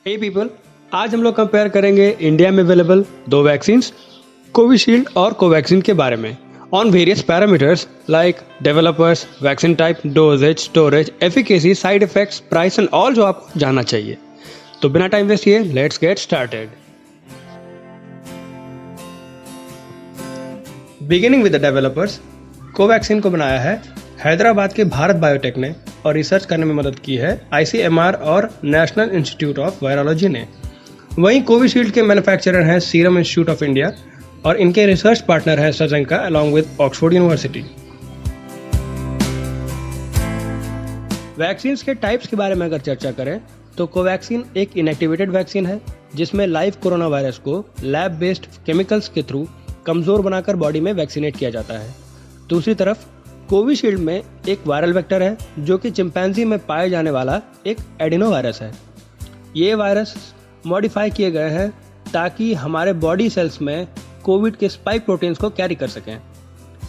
हे people, आज हम लोग कंपेयर करेंगे इंडिया में अवेलेबल दो वैक्सीन्स कोविशील्ड और कोवैक्सीन के बारे में on various parameters like developers, vaccine type, doses, storage, efficacy, side effects, price and all जो आपको जानना चाहिए। तो बिना टाइम वेस्ट किए let's get started. Beginning with the developers, Covaxin को बनाया है हैदराबाद के भारत बायोटेक ने और रिसर्च करने में मदद की है ICMR और नेशनल इंस्टीट्यूट ऑफ वायरोलॉजी ने। वहीं कोविशील्ड के मैन्युफैक्चरर हैं सीरम इंस्टीट्यूट ऑफ इंडिया और इनके रिसर्च पार्टनर है सजंका along with Oxford University. Vaccines के टाइप्स के बारे में अगर चर्चा करें तो कोवैक्सीन एक इनएक्टिवेटेड वैक्सीन है जिसमें लाइव कोरोना वायरस को लैब बेस्ड केमिकल्स के थ्रू कमजोर बनाकर बॉडी में वैक्सीनेट किया जाता है। दूसरी तरफ कोविशील्ड में एक वायरल वेक्टर है जो कि चिंपैंजी में पाए जाने वाला एक एडिनो वायरस है। ये वायरस मॉडिफाई किए गए हैं ताकि हमारे बॉडी सेल्स में कोविड के स्पाइक प्रोटीन्स को कैरी कर सकें।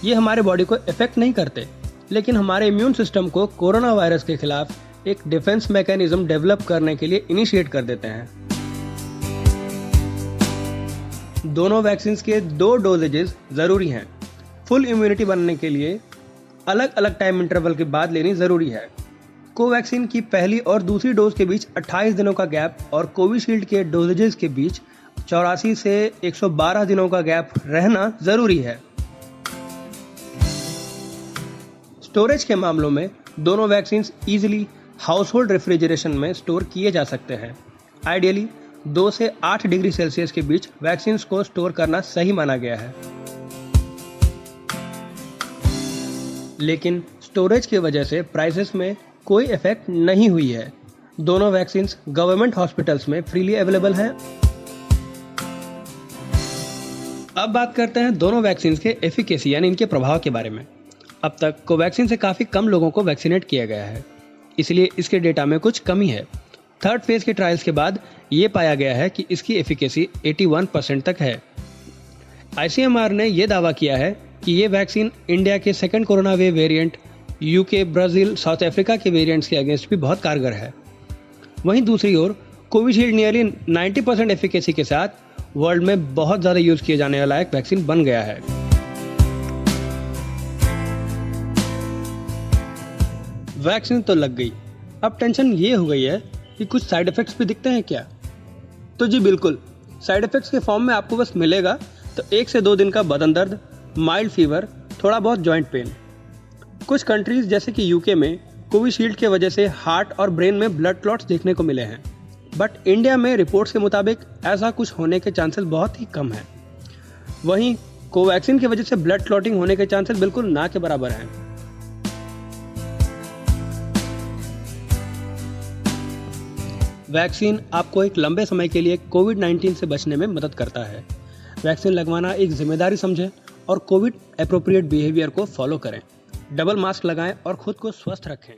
ये हमारे बॉडी को इफेक्ट नहीं करते, लेकिन हमारे इम्यून सिस्टम को कोरोना वायरस के खिलाफ एक डिफेंस मैकेनिज्म डेवलप करने के लिए इनिशिएट कर देते हैं। दोनों वैक्सीन के 2 डोजेजेस जरूरी हैं। फुल इम्यूनिटी बनने के लिए अलग अलग टाइम इंटरवल के बाद लेनी जरूरी है। कोवैक्सीन की पहली और दूसरी डोज के बीच 28 दिनों का गैप और कोविशील्ड के डोजेजेस के बीच 84 से 112 दिनों का गैप रहना जरूरी है। स्टोरेज के मामलों में दोनों vaccine easily house hold refrigeration में स्टोर किए जा सकते हैं। आइडियली 2 से 8 डिग्री सेल्सियस के बीच वैक्सीन को स्टोर करना सही माना गया है। लेकिन स्टोरेज की वजह से प्राइसेस में कोई इफेक्ट नहीं हुई है। दोनों वैक्सीन गवर्नमेंट हॉस्पिटल्स में फ्रीली अवेलेबल हैं। अब बात करते हैं दोनों वैक्सीन के एफिकेसी यानी इनके प्रभाव के बारे में। अब तक कोवैक्सीन से काफ़ी कम लोगों को वैक्सीनेट किया गया है, इसलिए इसके डेटा में कुछ कमी है। थर्ड फेज के ट्रायल्स के बाद ये पाया गया है कि इसकी एफिकेसी 81% तक है। ICMR ने यह दावा किया है कि ये वैक्सीन इंडिया के second corona wave variant, UK, Brazil, south Africa के वेरिएंट्स के अगेंस्ट भी बहुत कारगर है। वहीं दूसरी ओर कोविशील्ड नियरली 90% एफिकेसी के साथ वर्ल्ड में बहुत ज़्यादा यूज किए जाने वाला एक वैक्सीन बन गया है। वैक्सीन तो लग गई, अब टेंशन ये हो गई है कि कुछ साइड इफेक्ट्स भी दिखते हैं क्या? तो जी बिल्कुल, साइड इफेक्ट्स के फॉर्म में आपको बस मिलेगा तो 1 से 2 दिन का बदन दर्द, माइल्ड फीवर, थोड़ा बहुत जॉइंट पेन। कुछ कंट्रीज जैसे कि UK में कोविशील्ड के वजह से हार्ट और ब्रेन में ब्लड क्लॉट्स देखने को मिले हैं, बट इंडिया में रिपोर्ट्स के मुताबिक ऐसा कुछ होने के चांसेस बहुत ही कम हैं। वहीं कोवैक्सीन की वजह से ब्लड क्लॉटिंग होने के चांसेस बिल्कुल ना के बराबर हैं। वैक्सीन आपको एक लंबे समय के लिए कोविड-19 से बचने में मदद करता है। वैक्सीन लगवाना एक जिम्मेदारी समझें और कोविड एप्रोप्रिएट बिहेवियर को फॉलो करें। डबल मास्क लगाएं और खुद को स्वस्थ रखें।